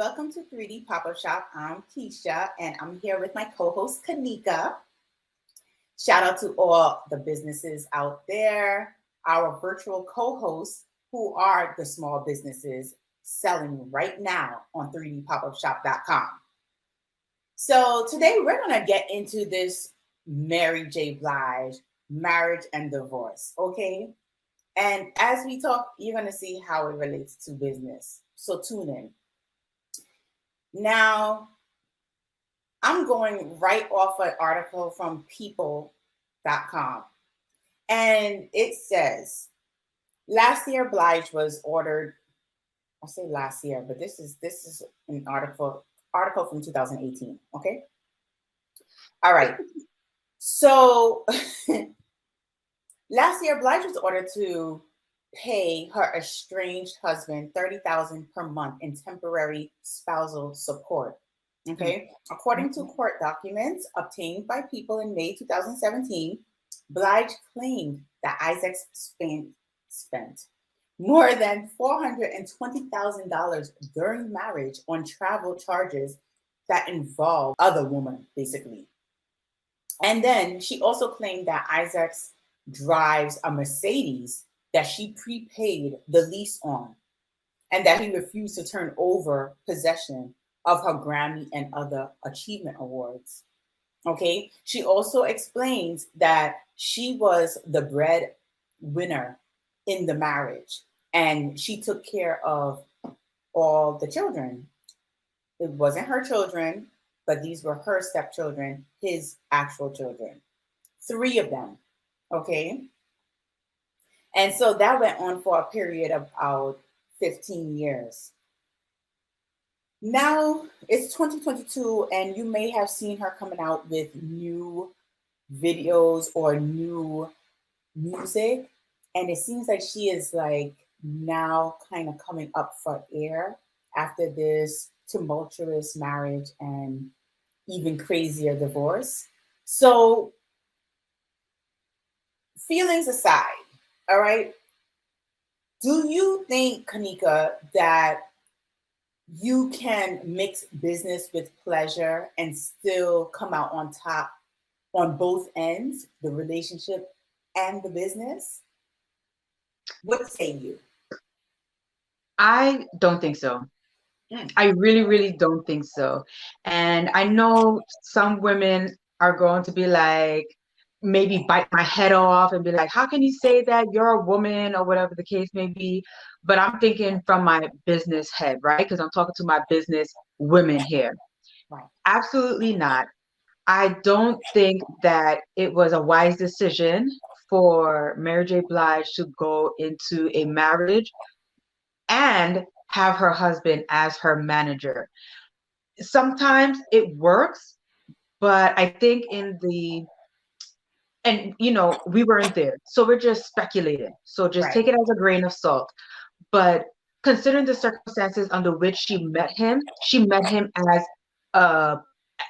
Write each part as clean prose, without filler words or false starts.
welcome to 3D Pop-Up Shop. I'm Keisha, and I'm here with my co-host, Kanika. Shout out to all the businesses out there, our virtual co-hosts who are the small businesses selling right now on 3dpopupshop.com. So today we're going to get into this Mary J Blige marriage and divorce, okay? And as we talk, you're going to see how it relates to business. So tune in. Now, I'm going right off an article from people.com. And it says, last year Blige was ordered, I'll say last year, but this is an article from 2018, okay? All right. So last year Blige was ordered to pay her estranged husband $30,000 per month in temporary spousal support. Okay. According to court documents obtained by People in May 2017, Blige claimed that Isaac spent more than $420,000 during marriage on travel charges that involved other women, basically. And then she also claimed that Isaac drives a Mercedes that she prepaid the lease on, and that he refused to turn over possession of her Grammy and other achievement awards. Okay. She also explains that she was the breadwinner in the marriage and she took care of all the children. It wasn't her children, but these were her stepchildren, his actual children. 3 of them. Okay. And so that went on for a period of about 15 years. Now it's 2022, and you may have seen her coming out with new videos or new music. And it seems like she is like now kind of coming up for air after this tumultuous marriage and even crazier divorce. So, feelings aside, all right, do you think, Kanika, that you can mix business with pleasure and still come out on top on both ends, the relationship and the business? What say you? I don't think so. I really, really don't think so. And I know some women are going to be like, maybe bite my head off and be like, how can you say that? You're a woman or whatever the case may be. But I'm thinking from my business head, right? Because I'm talking to my business women here. Right. Absolutely not. I don't think that it was a wise decision for Mary J. Blige to go into a marriage and have her husband as her manager. Sometimes it works, but I think and we weren't there. So we're just speculating. So just Right. take it as a grain of salt. But considering the circumstances under which she met him as uh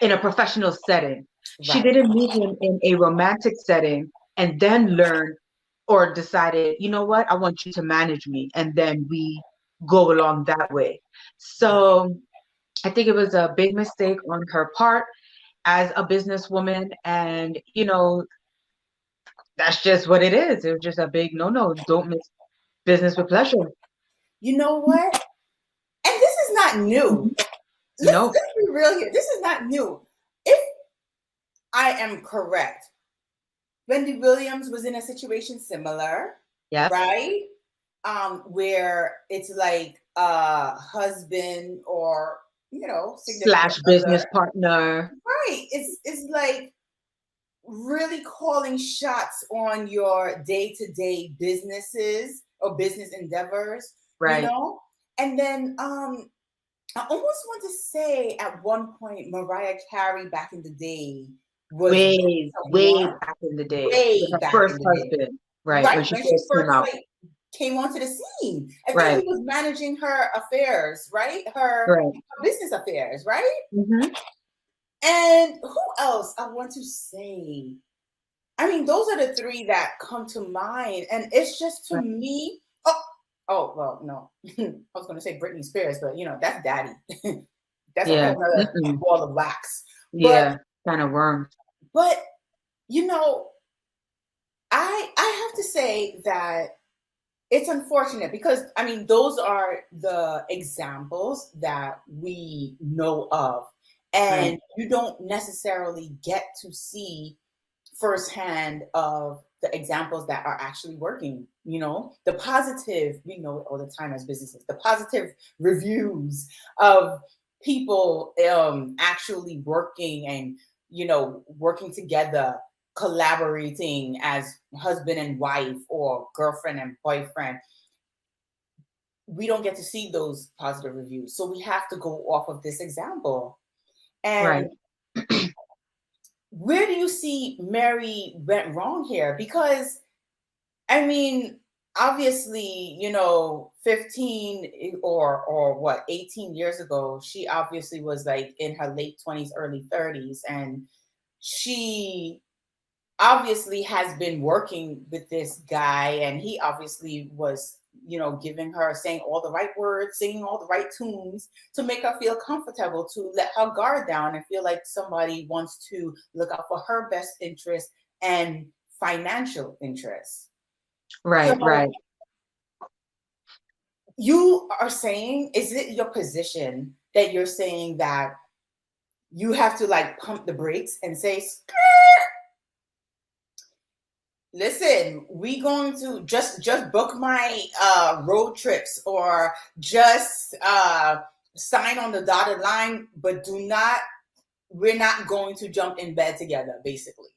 in a professional setting. She Right. didn't meet him in a romantic setting and then learn or decided, you know what, I want you to manage me. And then we go along that way. So I think it was a big mistake on her part as a businesswoman. And, that's just what it is. It was just a big no. Don't mix business with pleasure. You know what? And this is not new. Let's, No. let's be real here. This is not new. If I am correct, Wendy Williams was in a situation similar, Yeah. right? Where it's like a husband or significant Slash other, business partner. right? It's like really calling shots on your day-to-day businesses or business endeavors, Right. And then I almost want to say at one point Mariah Carey back in the day was with Way someone back in the day with way her back first in the day, husband. Right. When right? she When she first came first out. like came onto the scene. And then Right. he was managing her affairs, right? Her Right. business affairs, right? Mm-hmm. And who else I want to say? I mean, those are the 3 that come to mind. And it's just to Right. me, oh, Oh, well, no. I was going to say Britney Spears, but that's daddy. That's a Yeah. whole nother Mm-mm. ball of wax. But, Yeah. Kind of worm. but, you know, I have to say that it's unfortunate because I mean those are the examples that we know of, Right. and you don't necessarily get to see firsthand of the examples that are actually working. The positive, we know it all the time as businesses, the positive reviews of people actually working and working together, collaborating as husband and wife or girlfriend and boyfriend. We don't get to see those positive reviews, so we have to go off of this example. Right. And where do you see Mary went wrong here? Because I mean, obviously, 15 or what, 18 years ago, she obviously was like in her late 20s, early 30s, and she obviously has been working with this guy, and he obviously was giving her, saying all the right words, singing all the right tunes to make her feel comfortable, to let her guard down and feel like somebody wants to look out for her best interest and financial interests. Right. So Right. you are saying, is it your position that you're saying that you have to like pump the brakes and say, listen, we going to just book my road trips, or just sign on the dotted line, but we're not going to jump in bed together, basically.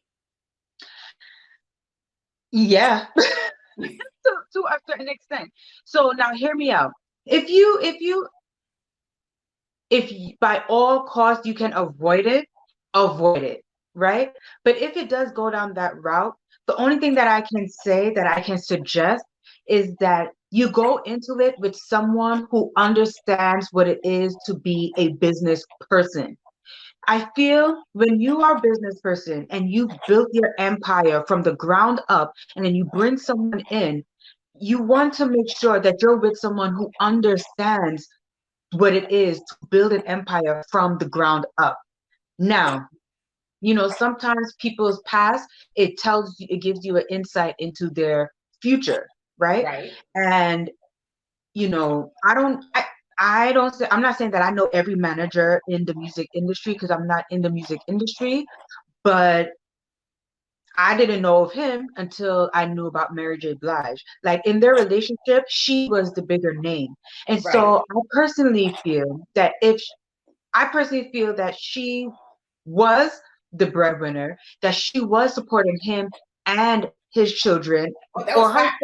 Yeah. To a certain extent. So now hear me out. If by all costs you can avoid it, right? But if it does go down that route, the only thing that I can say, that I can suggest, is that you go into it with someone who understands what it is to be a business person. I feel when you are a business person and you built your empire from the ground up, and then you bring someone in, you want to make sure that you're with someone who understands what it is to build an empire from the ground up. Now, sometimes people's past, it gives you an insight into their future, right? Right. And I'm not saying that I know every manager in the music industry, because I'm not in the music industry, but I didn't know of him until I knew about Mary J. Blige. Like, in their relationship, she was the bigger name. And Right. so I personally feel that she was the breadwinner, that she was supporting him and his children, Oh, that was or fact.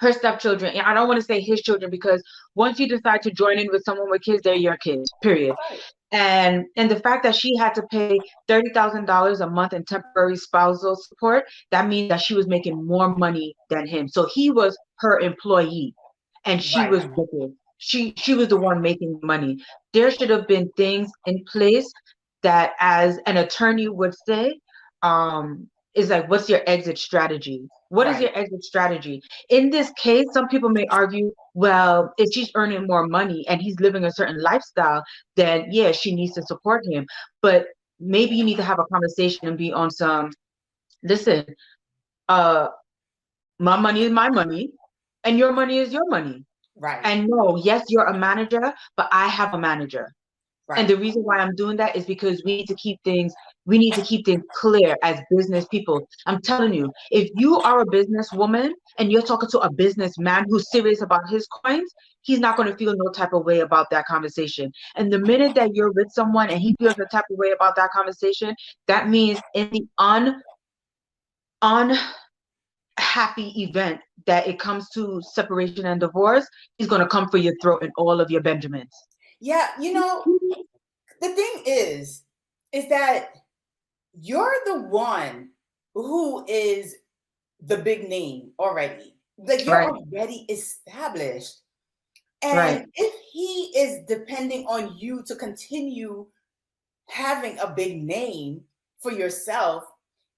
her stepchildren. And I don't want to say his children, because once you decide to join in with someone with kids, they're your kids, period. Right. And the fact that she had to pay $30,000 a month in temporary spousal support, that means that she was making more money than him. So he was her employee, and she Right. was wicked. She was the one making money. There should have been things in place that, as an attorney would say, is like, what's your exit strategy? What is Right. your exit strategy? In this case, some people may argue, well, if she's earning more money and he's living a certain lifestyle, then yeah, she needs to support him. But maybe you need to have a conversation and be on some, listen, uh, my money is my money, and your money is your money. Right. And no, yes, you're a manager, but I have a manager. And Right. the reason why I'm doing that is because we need to keep things clear as business people. I'm telling you, if you are a businesswoman and you're talking to a businessman who's serious about his coins, he's not going to feel no type of way about that conversation. And the minute that you're with someone and he feels a type of way about that conversation, that means in the unhappy event that it comes to separation and divorce, he's going to come for your throat and all of your Benjamins. Yeah, the thing is that you're the one who is the big name already. Like, you're Right, already established. right, And if he is depending on you to continue having a big name for yourself,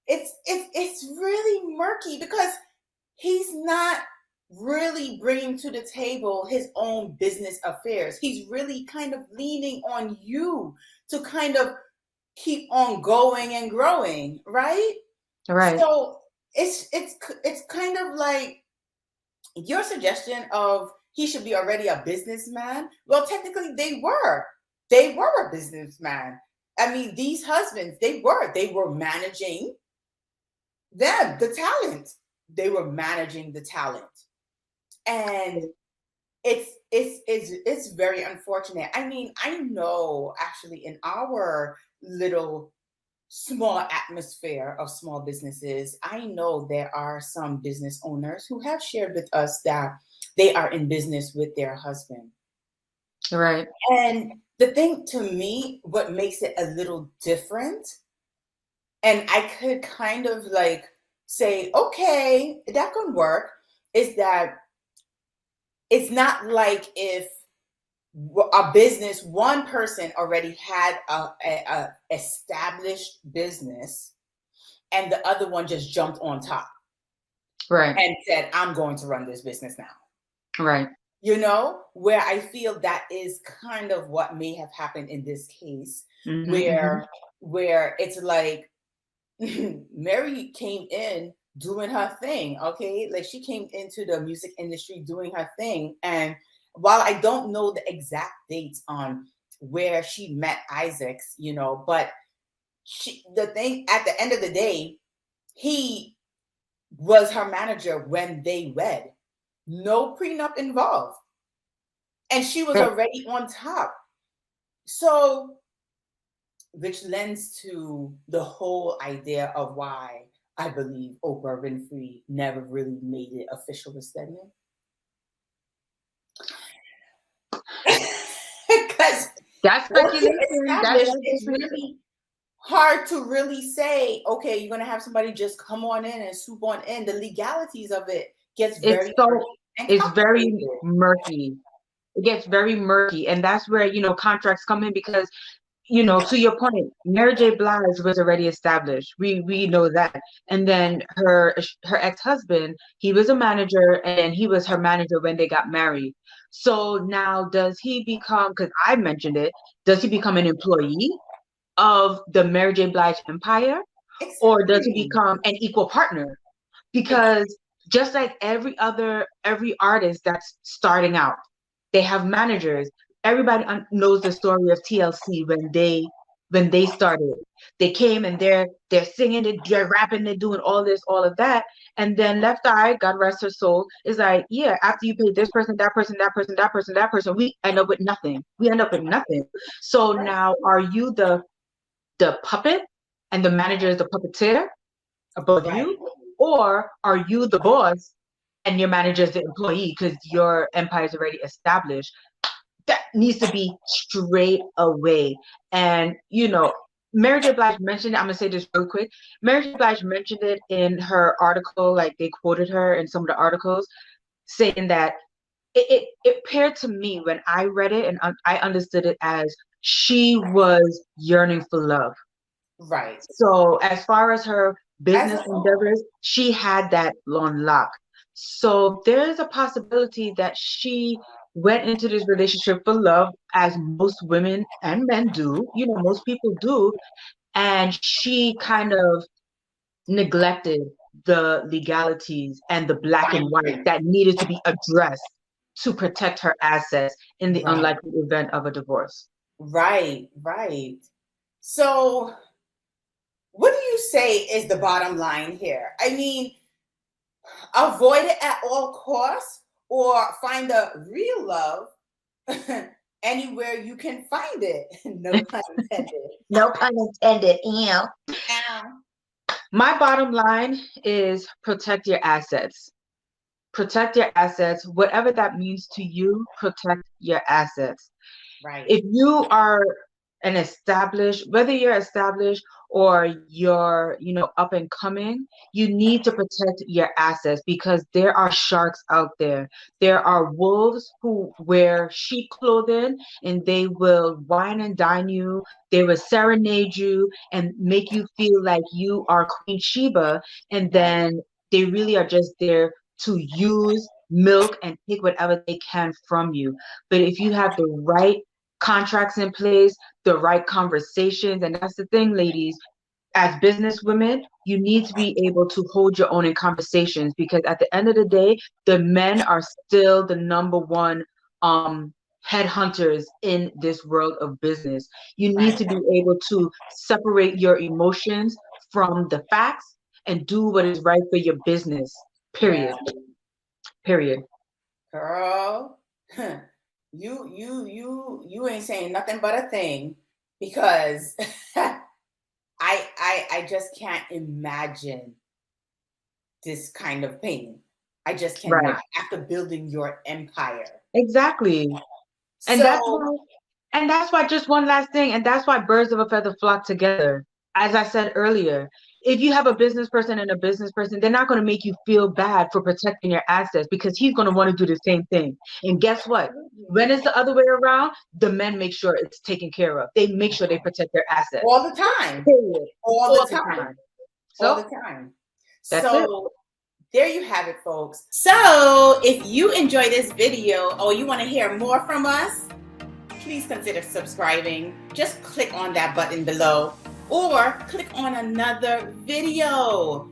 it's really murky, because he's not really bringing to the table his own business affairs. He's really kind of leaning on you to kind of keep on going and growing, right? Right. So it's kind of like your suggestion of he should be already a businessman. Well, technically they were a businessman. I mean, these husbands, they were managing the talent. They were managing the talent. And it's very unfortunate. I mean, I know actually in our little small atmosphere of small businesses, I know there are some business owners who have shared with us that they are in business with their husband. Right. And the thing to me, what makes it a little different, and I could kind of like say, okay, that could work, is that it's not like if a business, one person already had a established business and the other one just jumped on top Right. and said, I'm going to run this business now. Right. Where I feel that is kind of what may have happened in this case, Mm-hmm. where it's like Mary came in doing her thing, okay? Like she came into the music industry doing her thing. And while I don't know the exact dates on where she met Isaacs, but the thing at the end of the day, he was her manager when they wed. No prenup involved. And she was Right. already on top. So, which lends to the whole idea of why I believe Oprah Winfrey never really made it official with Stedman. Because That's once you speculation. establish, That's it's speculation. really hard to really say, okay, you're gonna have somebody just come on in and swoop on in. The legalities of it gets It's very so murky and it's very complicated. murky. It gets very murky, and that's where contracts come in because to your point, Mary J. Blige was already established. We know that. And then her ex-husband, he was a manager, and he was her manager when they got married. So now does he become, because I mentioned it, does he become an employee of the Mary J. Blige empire, or does he Exactly. become an equal partner? Because just like every artist that's starting out, they have managers. Everybody knows the story of TLC when they started. They came and they're singing, they're rapping, they're doing all this, all of that, and then Left Eye, God rest her soul, is like, yeah, after you pay this person, that person, that person, that person, that person, we end up with nothing. We end up with nothing. So Right. now, are you the puppet, and the manager is the puppeteer above Right. you, or are you the boss and your manager is the employee because your empire is already established? That needs to be straight away. And Mary J. Blige mentioned it. I'm gonna say this real quick. Mary J. Blige mentioned it in her article, like they quoted her in some of the articles, saying that it appeared to me when I read it and I understood it as she was yearning for love. Right. So as far as her As business a whole. endeavors, she had that on lock. So there's a possibility that she went into this relationship for love, as most women and men do. Most people do. And she kind of neglected the legalities and the black and Fine white print. that needed to be addressed to protect her assets in the Right. unlikely event of a divorce. Right. Right. So, what do you say is the bottom line here? I mean, avoid it at all costs or find a real love anywhere you can find it. No pun intended. No pun intended. Ew. Ow. My bottom line is protect your assets. Protect your assets. Whatever that means to you, protect your assets. Right. If you are whether you're established or you're, up and coming, you need to protect your assets because there are sharks out there. There are wolves who wear sheep clothing and they will wine and dine you. They will serenade you and make you feel like you are Queen Sheba. And Right. then they really are just there to use milk and take whatever they can from you. But if you have the right contracts in place, the right conversations, and that's the thing, ladies, as business women, you need to be able to hold your own in conversations, because at the end of the day, the men are still the number one headhunters in this world of business. You need Right. to be able to separate your emotions from the facts and do what is right for your business. Yeah. Period. Period. Girl, you ain't saying nothing but a thing, because I just can't imagine this kind of pain. I just Right. cannot, after building your empire. Exactly. And that's So why, and that's why, just one last thing, and that's why birds of a feather flock together. As I said earlier, if you have a business person and a business person, they're not going to make you feel bad for protecting your assets, because he's going to want to do the same thing. And guess what? When absolutely, it's the other way around, the men make sure it's taken care of. They make sure they protect their assets. all the time, Period. all the All the time, time. all So the time. that's it. So there you have it, folks. So if you enjoy this video or you want to hear more from us, please consider subscribing. Just click on that button below or click on another video.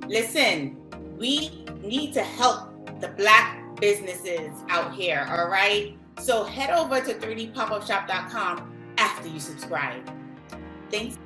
Listen, we need to help the Black businesses out here, all right? So head over to 3dpopupshop.com after you subscribe. Thanks.